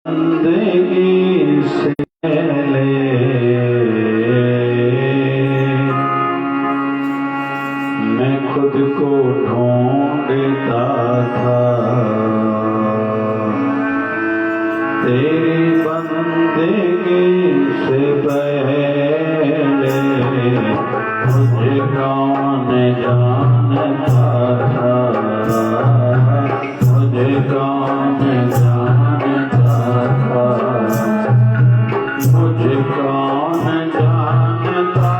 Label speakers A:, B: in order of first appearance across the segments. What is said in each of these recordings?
A: जिंदगी से पहले मैं खुद को ढूंढता था, तेरी बंदगी से पहले मुझे कौन जानता था, मुझे कौन जानता था, मुझे कौन जानता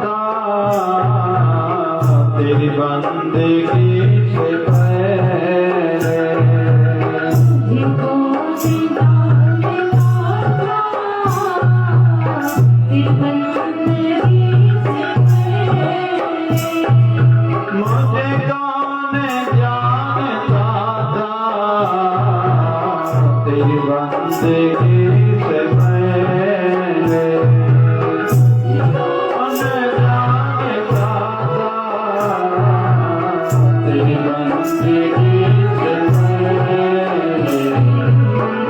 A: था, तेरी बंदगी से पहले मुझे कौन जानता था, तेरी बंदगी से पहले कौन जानता था, तेरी बंदगी से पहले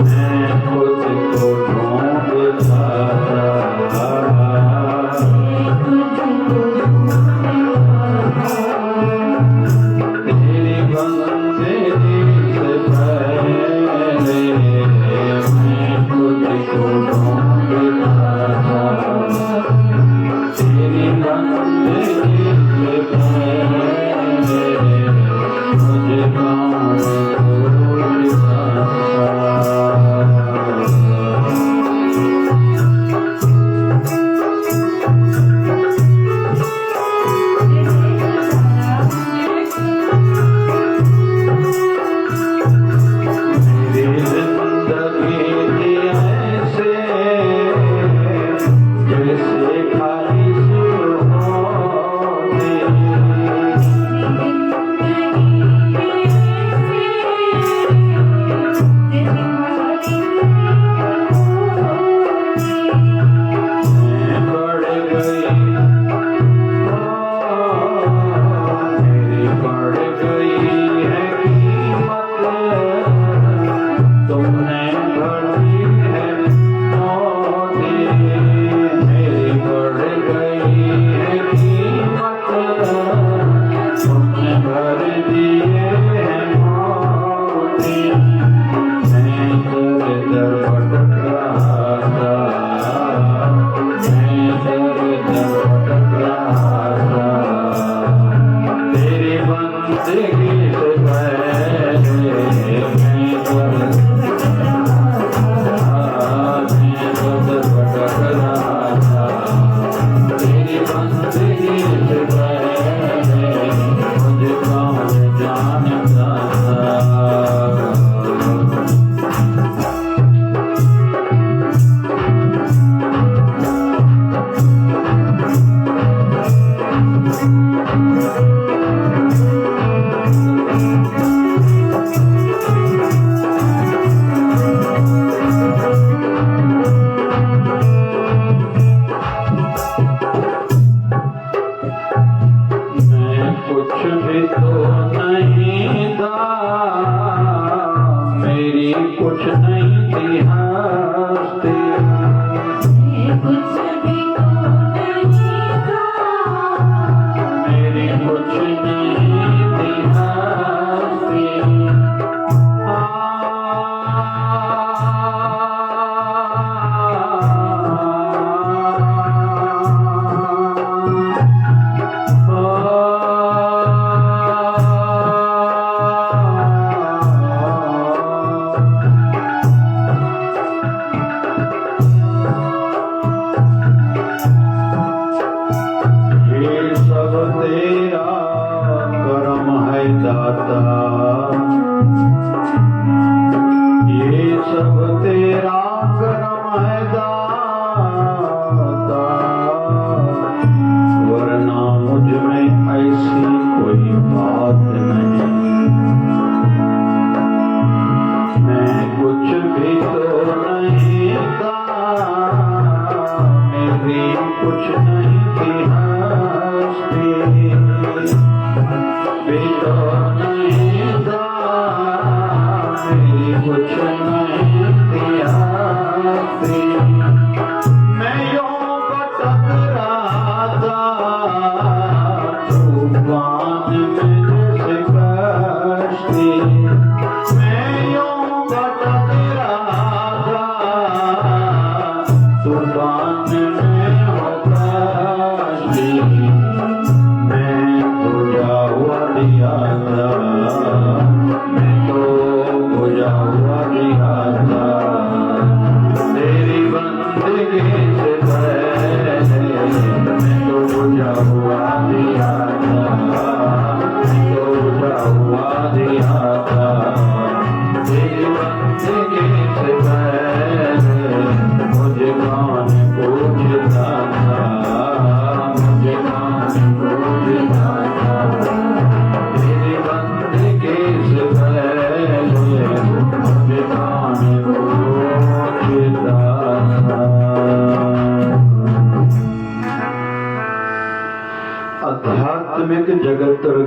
A: मैं खुद को ढूंढता था, तेरी बंदगी से पहले मैं खुद को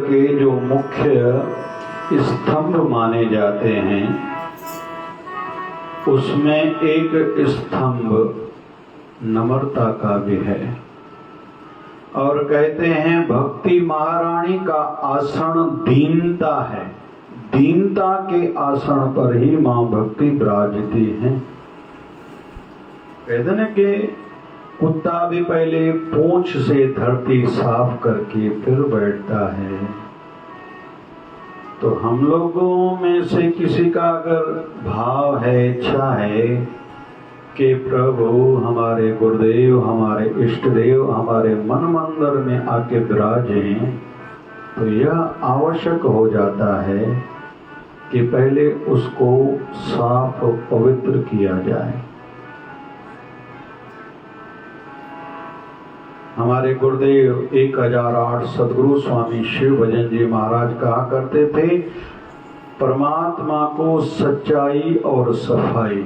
A: के जो मुख्य स्तंभ माने जाते हैं, उसमें एक स्तंभ नम्रता का भी है। और कहते हैं भक्ति महारानी का आसन दीनता है, दीनता के आसन पर ही मां भक्ति विराजती हैं। कहते न कि कुत्ता भी पहले पूंछ से धरती साफ करके फिर बैठता है। तो हम लोगों में से किसी का अगर भाव है, इच्छा है कि प्रभु हमारे गुरुदेव, हमारे इष्ट देव हमारे मन मंदिर में आके विराजें, तो यह आवश्यक हो जाता है कि पहले उसको साफ पवित्र किया जाए। हमारे गुरुदेव 1008 सदगुरु स्वामी शिव भजन जी महाराज कहा करते थे, परमात्मा को सच्चाई और सफाई,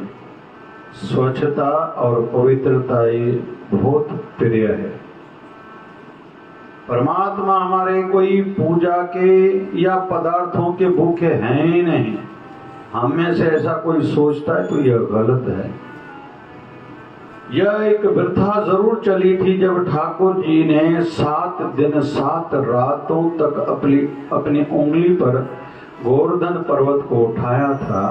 A: स्वच्छता और पवित्रता बहुत प्रिय है। परमात्मा हमारे कोई पूजा के या पदार्थों के भूखे हैं ही नहीं। हम में से ऐसा कोई सोचता है तो यह गलत है। यह एक प्रथा जरूर चली थी जब ठाकुर जी ने 7 दिन 7 रातों तक अपनी उंगली पर गोवर्धन पर्वत को उठाया था।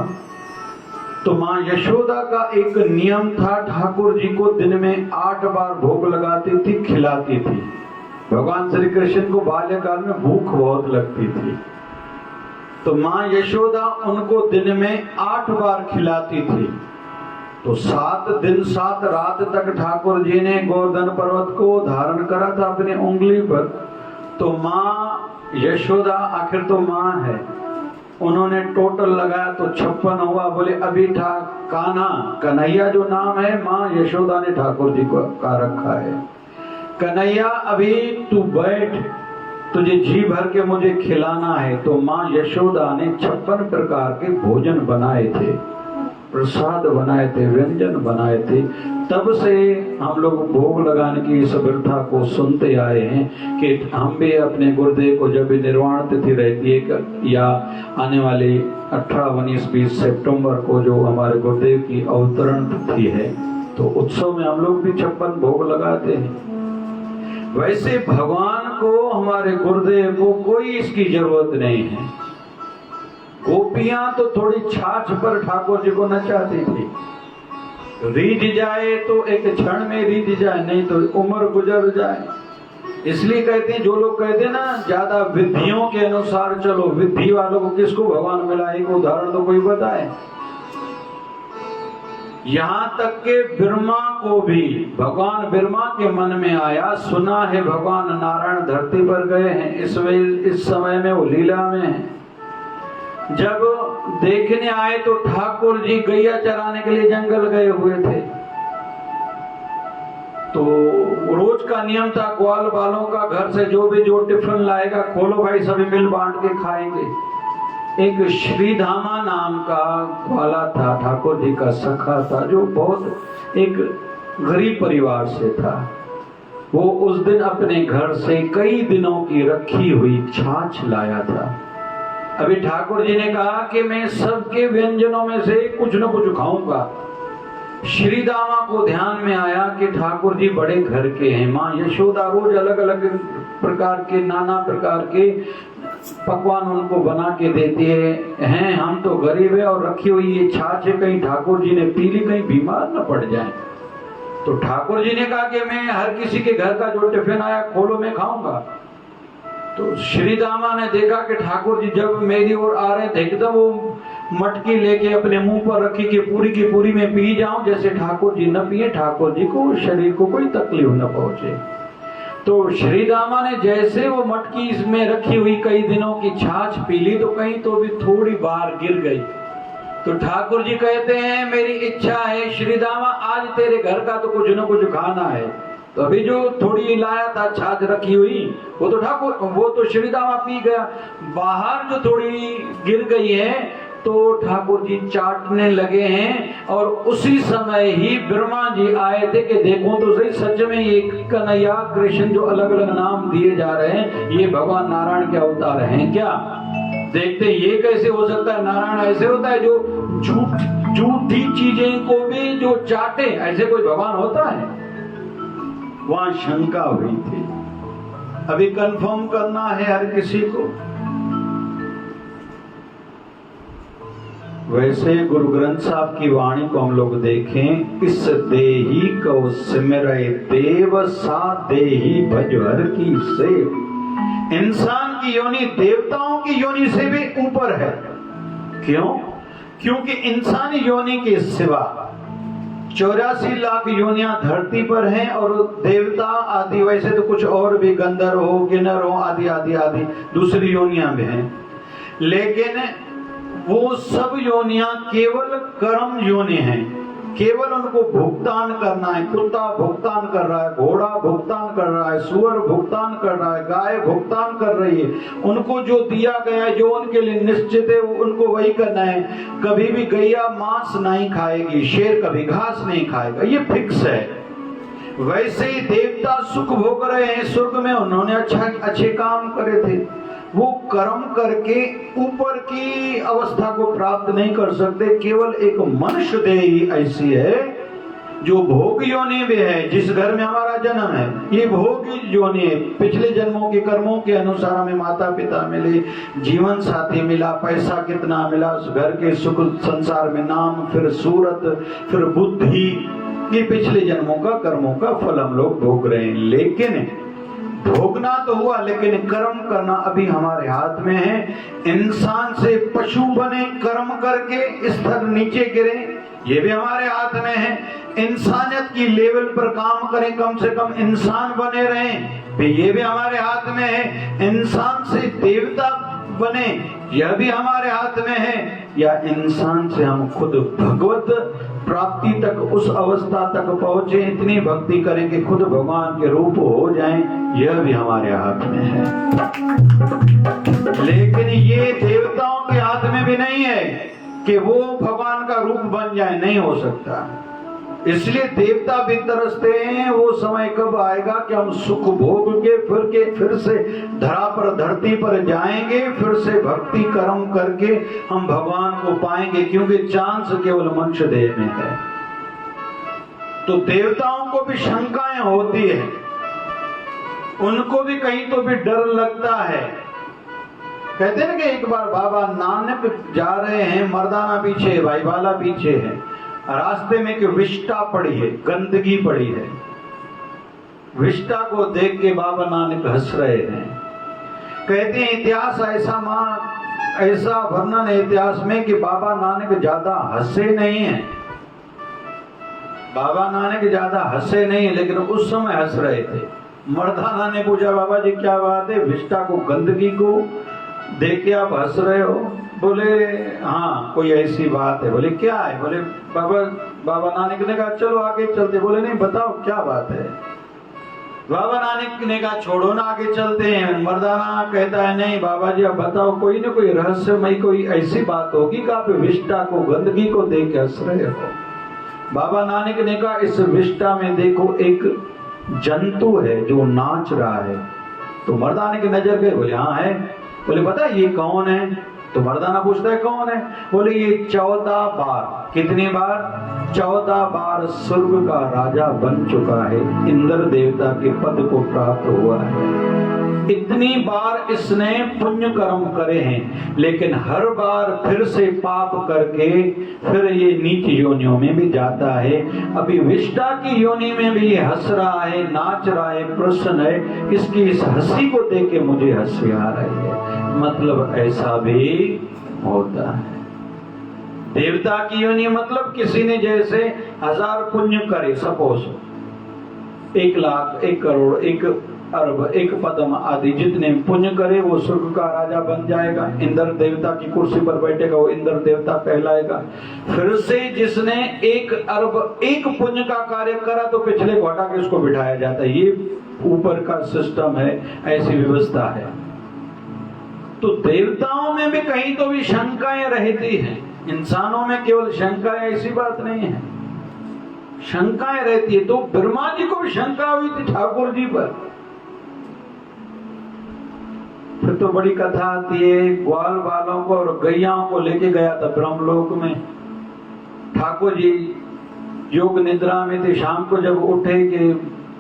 A: तो मां यशोदा का एक नियम था, ठाकुर जी को दिन में 8 बार भोग लगाती थी, खिलाती थी। भगवान श्री कृष्ण को बाल्यकाल में भूख बहुत लगती थी, तो मां यशोदा उनको दिन में 8 बार खिलाती थी। तो 7 दिन 7 रात तक ठाकुर जी ने गोवर्धन पर्वत को धारण करा था अपनी उंगली पर। तो मां यशोदा आखिर तो मां है, उन्होंने टोटल लगाया तो 56 हुआ। बोले अभी कान्हा, कन्हैया जो नाम है मां यशोदा ने ठाकुर जी को का रखा है। कन्हैया अभी तू बैठ, तुझे जी भर के मुझे खिलाना है। तो मां यशोदा ने 56 प्रकार के भोजन बनाए थे, प्रसाद बनाए थे, व्यंजन बनाए थे। तब से हम लोग भोग लगाने की इस प्रथा को सुनते आए हैं कि हम भी अपने गुरुदेव को जब भी निर्वाण तिथि रहती है या आने वाली 18, 19, 20 सितंबर को जो हमारे गुरुदेव की अवतरण तिथि है, तो उत्सव में हम लोग भी 56 भोग लगाते हैं। वैसे भगवान को, हमारे गुरुदेव को कोई इसकी जरूरत नहीं है। गोपियां तो थोड़ी छाछ पर ठाकुर जी को नचाती थी, रीझ जाए तो एक क्षण में रीझ जाए, नहीं तो उम्र गुजर जाए। इसलिए कहते हैं, जो लोग कहते हैं ना ज्यादा विधियों के अनुसार चलो, विधि वालों को किसको भगवान मिला, एक उदाहरण तो कोई बताए। यहां तक के ब्रह्मा को भी भगवान ब्रह्मा के मन में आया, सुना है भगवान नारायण धरती पर गए हैं, इस समय में वो लीला में है। जब देखने आए तो ठाकुर जी गैया चराने के लिए जंगल गए हुए थे। तो रोज का नियम था, ग्वाल बालों का घर से जो टिफिन लाएगा, खोलो भाई सभी मिल बांट के खाएंगे। एक श्रीधामा नाम का ग्वाला था, ठाकुर जी का सखा था, जो बहुत एक गरीब परिवार से था। वो उस दिन अपने घर से कई दिनों की रखी हुई छाछ लाया था। अभी ठाकुर जी ने कहा कि मैं सबके व्यंजनों में से कुछ न कुछ खाऊंगा। श्री दामा को ध्यान में आया कि ठाकुर जी बड़े घर के हैं, मां यशोदा रोज अलग अलग प्रकार के, नाना प्रकार के पकवान उनको बना के देती हैं। हम तो गरीब है और रखी हुई ये छाछ है, कहीं ठाकुर जी ने पी ली, कहीं बीमार न पड़ जाए। तो ठाकुर जी ने कहा कि मैं हर किसी के घर का जो टिफिन आया खोलो मैं खाऊंगा। तो श्री दामा ने देखा कि ठाकुर जी जब मेरी ओर आ रहे थे, एकदम वो मटकी लेके अपने मुंह पर रखी कि पूरी की पूरी में पी जाऊं, जैसे ठाकुर जी न पिए, ठाकुर जी को शरीर को कोई तकलीफ न पहुंचे। तो श्री दामा ने जैसे वो मटकी इसमें रखी हुई कई दिनों की छाछ पी ली, तो कहीं तो भी थोड़ी बाहर गिर गई। तो ठाकुर जी कहते हैं मेरी इच्छा है श्री दामा, आज तेरे घर का तो कुछ न कुछ खाना है। तो अभी जो थोड़ी लाया था छाछ रखी हुई, वो तो श्री दामा पी गया। बाहर जो थोड़ी गिर गई है, तो तो ठाकुर जी चाटने लगे हैं और उसी समय ही ब्रह्मा जी आए थे कि देखो तो सही, सच में ये कन्हैया कृष्ण जो अलग अलग नाम दिए जा रहे हैं ये भगवान नारायण के अवतार हैं क्या? देखते ये कैसे हो सकता है? नारायण ऐसे होता है जो झूठी चीजें को भी जो चाटे, ऐसे कोई भगवान होता है? वहां शंका हुई थी, अभी कंफर्म करना है हर किसी को। वैसे गुरु ग्रंथ साहब की वाणी को हम लोग देखें, इस देही को सिमरय देव सा देही भजवर की सेव। इंसान की योनि देवताओं की योनि से भी ऊपर है। क्यों? क्योंकि इंसानी योनि के सिवा 84 लाख योनियां धरती पर हैं और देवता आदि, वैसे तो कुछ और भी गंधर्व हो, किन्नर हो, आदि आदि आदि दूसरी योनियां भी हैं, लेकिन वो सब योनियां केवल कर्म योनि हैं। केवल उनको भुगतान करना है। कुत्ता भुगतान कर रहा है, घोड़ा भुगतान कर रहा है, सुअर भुगतान कर रहा है, गाय भुगतान कर रही है। उनको जो दिया गया है, जो उनके लिए निश्चित है, उनको वही करना है। कभी भी गैया मांस नहीं खाएगी, शेर कभी घास नहीं खाएगा, ये फिक्स है। वैसे ही देवता सुख भोग रहे हैं स्वर्ग में, उन्होंने अच्छे काम करे थे। वो कर्म करके ऊपर की अवस्था को प्राप्त नहीं कर सकते। केवल एक मनुष्य देह ही ऐसी है जो भोग योनि भी है। जिस घर में हमारा जन्म है ये भोग योनि है। पिछले जन्मों के कर्मों के अनुसार हमें माता पिता मिले, जीवन साथी मिला, पैसा कितना मिला, उस घर के सुख, संसार में नाम, फिर सूरत, फिर बुद्धि, ये पिछले जन्मों का कर्मों का फल हम लोग भोग रहे हैं। लेकिन भोगना तो हुआ, लेकिन कर्म करना अभी हमारे हाथ में है। इंसान से पशु बने, कर्म करके स्तर नीचे गिरे, ये भी हमारे हाथ में है। इंसानियत की लेवल पर काम करें, कम से कम इंसान बने रहें, ये भी हमारे हाथ में है। इंसान से देवता बने, यह भी हमारे हाथ में है। या इंसान से हम खुद भगवत प्राप्ति तक, उस अवस्था तक पहुंचे, इतनी भक्ति करें कि खुद भगवान के रूप हो जाएं, यह भी हमारे हाथ में है। लेकिन ये देवताओं के हाथ में भी नहीं है कि वो भगवान का रूप बन जाए, नहीं हो सकता। इसलिए देवता भी तरसते हैं, वो समय कब आएगा कि हम सुख भोग के फिर से धरा पर, धरती पर जाएंगे, फिर से भक्ति कर्म करके हम भगवान को पाएंगे, क्योंकि चांस केवल मनुष्य देह में है। तो देवताओं को भी शंकाएं होती है, उनको भी कहीं तो भी डर लगता है। कहते हैं कि एक बार बाबा नानक जा रहे हैं, मर्दाना पीछे है, भाईवाला पीछे है, रास्ते में कि विष्टा पड़ी है, गंदगी पड़ी है। विष्टा को देख के बाबा नानक हंस रहे हैं। कहते हैं इतिहास ऐसा वर्णन है इतिहास में कि बाबा नानक ज्यादा हंसे नहीं है। बाबा नानक ज्यादा हंसे नहीं, लेकिन उस समय हंस रहे थे। मर्दाना ने पूछा, बाबा जी क्या बात है, विष्टा को, गंदगी को देख के आप हंस रहे हो? बोले हाँ कोई ऐसी बात है। बोले क्या है? बोले बाबा नानक ने कहा चलो आगे चलते। बोले नहीं बताओ क्या बात है। बाबा नानक ने कहा छोड़ो ना, आगे चलते हैं। मर्दाना कहता है नहीं बाबा जी अब बताओ, कोई ना कोई रहस्यमय कोई ऐसी बात होगी कि आप विष्टा को, गंदगी को देख के हंस रहे हो। बाबा नानक ने कहा इस विष्टा में देखो एक जंतु है जो नाच रहा है। तो मर्दाना की नजर गई। बोले हाँ है। बोले पता है ये कौन है? तो मर्दाना पूछता है कौन है? बोले ये 14 बार, कितनी बार? 14 बार स्वर्ग का राजा बन चुका है, इंद्र देवता के पद को प्राप्त हुआ है। इतनी बार इसने पुण्य कर्म करे हैं, लेकिन हर बार फिर से पाप करके फिर ये नीच योनियों में भी जाता है। अभी विष्टा की योनि में भी ये हंस रहा है, नाच रहा है, प्रसन्न है। इसकी इस हंसी को देख के मुझे हंसी आ रही है। मतलब ऐसा भी होता है। देवता की योनि मतलब किसी ने जैसे 1000 पुण्य करे, सपोज 1 लाख, 1 करोड़, 1 अरब, 1 पद्म आदि जितने पुण्य करे वो स्वर्ग का राजा बन जाएगा, इंद्र देवता की कुर्सी पर बैठेगा, वो इंद्र देवता कहलाएगा। फिर से जिसने 1 अरब 1 पुण्य का कार्य करा तो पिछले को हटा के उसको बिठाया जाता है। ये ऊपर का सिस्टम है, ऐसी व्यवस्था है। तो देवताओं में भी कहीं तो भी शंकाएं रहती हैं, इंसानों में केवल शंकाएं ऐसी बात नहीं है, शंकाएं रहती है। तो ब्रह्मा जी को भी शंका हुई थी ठाकुर जी पर। फिर तो बड़ी कथा आती है, ग्वाल बालों को और गैयाओं को लेके गया था ब्रह्मलोक में। ठाकुर जी योग निद्रा में थे, शाम को जब उठे कि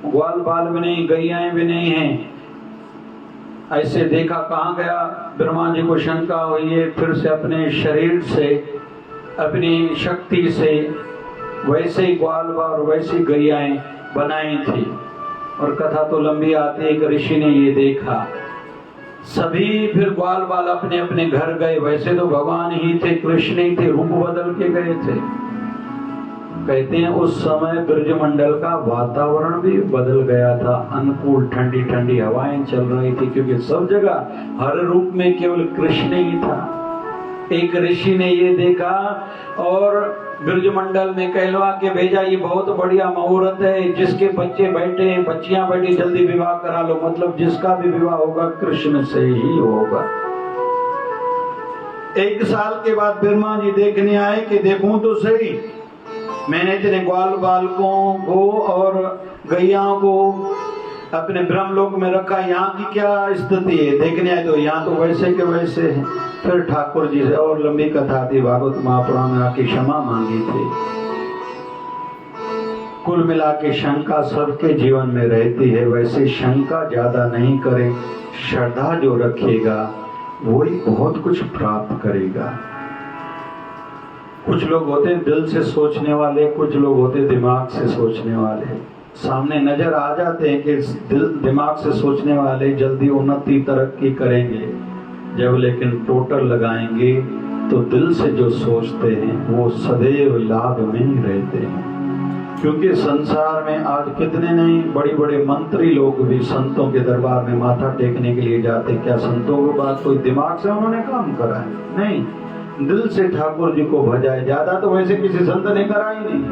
A: ग्वाल बाल भी नहीं, गैयाएं भी नहीं हैं, ऐसे देखा कहाँ गया। ब्रह्मा जी को शंका हुई है, फिर से अपने शरीर से, अपनी शक्ति से वैसे ही ग्वाल बाल वैसी गैयाएं बनाई थी। और कथा तो लंबी आती है, एक ऋषि ने ये देखा, सभी फिर ग्वाल बाल अपने अपने घर गए। वैसे तो भगवान ही थे, कृष्ण ही थे, रूप बदल के गए थे। कहते हैं उस समय ब्रजमंडल का वातावरण भी बदल गया था, अनुकूल ठंडी ठंडी हवाएं चल रही थी, क्योंकि सब जगह हर रूप में केवल कृष्ण ही था। एक ऋषि ने ये देखा और ब्रजमंडल में कहलवा के भेजा, ये बहुत बढ़िया मुहूर्त है, जिसके बच्चे बैठे बच्चियां बैठी जल्दी विवाह करा लो, मतलब जिसका भी विवाह होगा कृष्ण से ही होगा। 1 साल के बाद ब्रह्मा जी देखने आए कि देखूं तो सही, मैंने इतने ग्वाल बालकों को और गैयाओं को अपने ब्रह्मलोक में रखा, यहाँ की क्या स्थिति है। देखने आए तो यहाँ तो वैसे के वैसे हैं। फिर ठाकुर जी से और लंबी कथा थी, भागवत महापुराण में आके क्षमा मांगी थी। कुल मिला के शंका सबके जीवन में रहती है, वैसे शंका ज्यादा नहीं करें, श्रद्धा जो रखेगा वही बहुत कुछ प्राप्त करेगा। कुछ लोग होते हैं दिल से सोचने वाले, कुछ लोग होते हैं दिमाग से सोचने वाले। सामने नजर आ जाते हैं कि दिल दिमाग से सोचने वाले जल्दी उन्नति तरक्की करेंगे, जब लेकिन टोटल लगाएंगे तो दिल से जो सोचते हैं वो सदैव लाभ में ही रहते हैं। क्योंकि संसार में आज कितने नहीं बड़े बड़े मंत्री लोग भी संतों के दरबार में माथा टेकने के लिए जाते। क्या संतों को बात कोई दिमाग से उन्होंने काम करा है? नहीं, दिल से ठाकुर जी को भजाए। ज्यादा तो वैसे किसी संत ने करा ही नहीं,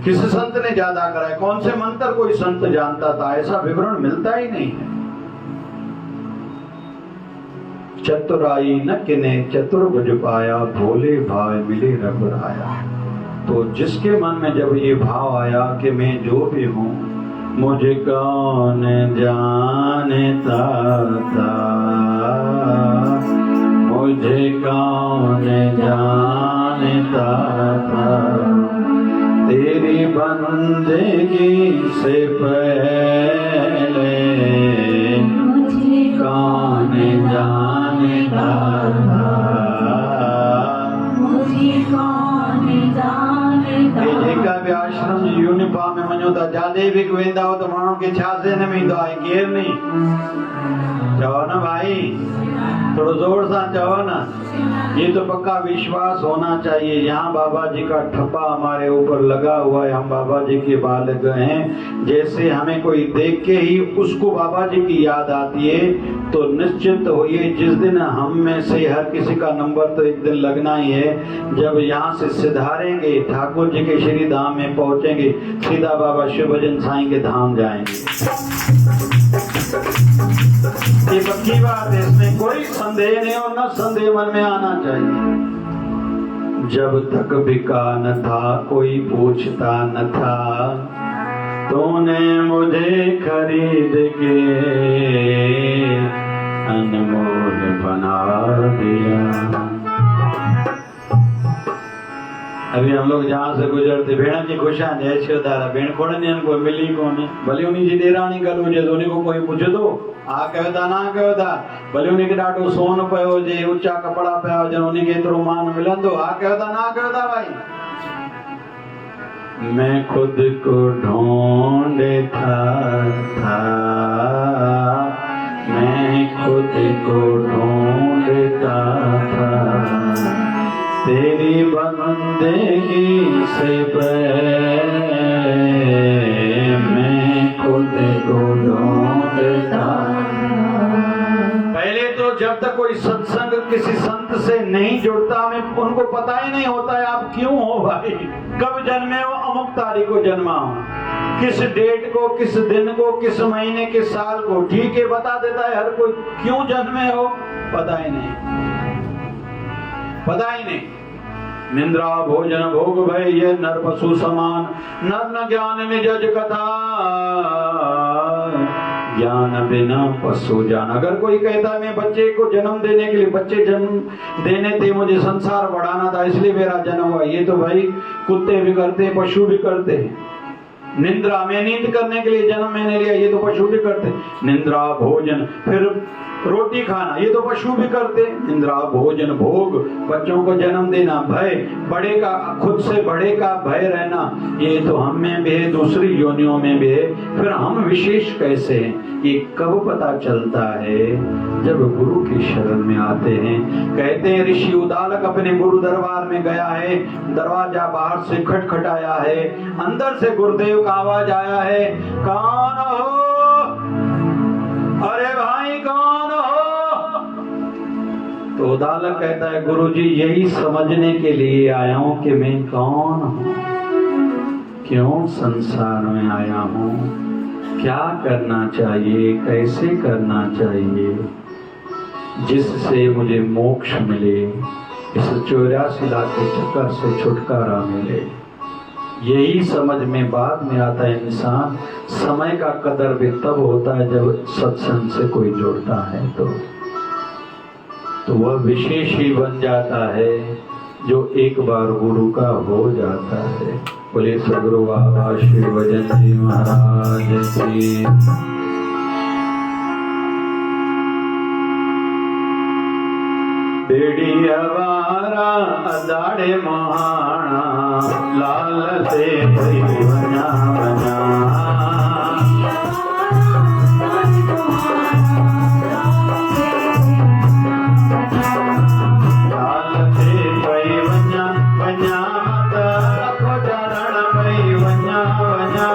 A: किसी संत ने ज्यादा करा है। कौन से मंत्र कोई संत जानता था? ऐसा विवरण मिलता ही नहीं है। चतुराई न किने चतुर्भुज पाया, भोले भाव मिले रघुराया। तो जिसके मन में जब ये भाव आया कि मैं जो भी हूँ मुझे कौन जानता था, मुझे कौन जानता था, तेरी बंदगी से पहले मुझे कौन जानता था, मुझे कौन जानता। जेका भी आश्रम यूनिफॉर्म में मञो था, जादे भी वेंदा हो तो माण्हू के छा से न ईंदो आहे, केर नहीं चवो न भाई, थोड़ा जोर से चवो ना। ये तो पक्का विश्वास होना चाहिए। यहाँ बाबा जी का ठप्पा हमारे ऊपर लगा हुआ है, हम बाबा जी के बालक हैं। जैसे हमें कोई देख के ही उसको बाबा जी की याद आती है, तो निश्चित होइए जिस दिन हम में से हर किसी का नंबर तो एक दिन लगना ही है। जब यहाँ से सिधारेंगे ठाकुर जी के श्री धाम में पहुँचेंगे, सीधा बाबा शिवभजन साईं के धाम जाएंगे। ये पक्की बात है, इसमें कोई संदेह नहीं और न संदेह मन में आना चाहिए। जब तक बिका न था कोई पूछता न था, तूने मुझे खरीद के अनमोल बना दिया। अभी हम लोग जहाँ से गुजरते भेण जी खुशा जय शिवदारा भेण खोड़ने कोई मिली कोने, भले उन्हीं जी ॾेराणी गल हुजे तो उन्हीं को कोई पुछंदो आ कयो था ना कयो था, भले उन्हीं के ॾाढो सोन पियो हुजे, ऊंचा कपड़ा पिया हुजनि, उन्हीं खे एतिरो मान मिलंदो, आ कयो था ना कयो था भाई। मैं खुद को ढूंढता था, मैं खुद को ढूंढता था, तेरी बंदगी से पहले मैं खुद को ढूंढता। पहले तो जब तक कोई सत्संग किसी संत से नहीं जुड़ता, हमें उनको पता ही नहीं होता है आप क्यों हो भाई, कब जन्मे हो, अमुक तारीख को जन्मा हो। किस डेट को, किस दिन को, किस महीने, किस साल को ठीक है बता देता है हर कोई। क्यों जन्मे हो पता ही नहीं, पता ही नहीं। निंद्रा भोजन भोग भय ये नर पशु समान, नर न ज्ञान निज कथा, ज्ञान बिना पशु जान। अगर कोई कहता है मैं बच्चे को जन्म देने के लिए, बच्चे जन्म देने थे, मुझे संसार बढ़ाना था इसलिए मेरा जन्म हुआ, ये तो भाई कुत्ते भी करते हैं, पशु भी करते हैं। निंद्रा में नींद करने के लिए जन्म मैंने लिया, ये तो पशु भी करते। निंद्रा भोजन, फिर रोटी खाना, ये तो पशु भी करते। निंद्रा भोजन भोग, बच्चों को जन्म देना, भय बड़े का, खुद से बड़े का भय रहना, ये तो हम में भी है, दूसरी योनियों में भी है। फिर हम विशेष कैसे हैं ये कब पता चलता है? जब गुरु की शरण में आते हैं। कहते हैं ऋषि उदालक अपने गुरु दरबार में गया है, दरवाजा बाहर से खटखटाया है, अंदर से गुरुदेव का आवाज आया है, कौन हो? अरे भाई कौन हो? तो उदालक कहता है गुरुजी यही समझने के लिए आया हूं कि मैं कौन हूं, क्यों संसार में आया हूं, क्या करना चाहिए, कैसे करना चाहिए, जिससे मुझे मोक्ष मिले, इस 84 लाख के चक्कर से छुटकारा मिले। यही समझ में बाद में आता है इंसान। समय का कदर भी तब होता है जब सत्संग से कोई जुड़ता है, तो वह विशेष ही बन जाता है जो एक बार गुरु का हो जाता है। बोले सदगुरु बाबा श्री भजन जी महाराज की। बेड़ी अवारा अदाड़े महाना, लाल से बना बना, लाल से बना बना, को चरण बना बना,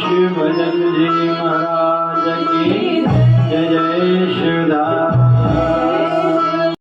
B: शिवदत्त जी महाराज की जय। जय जय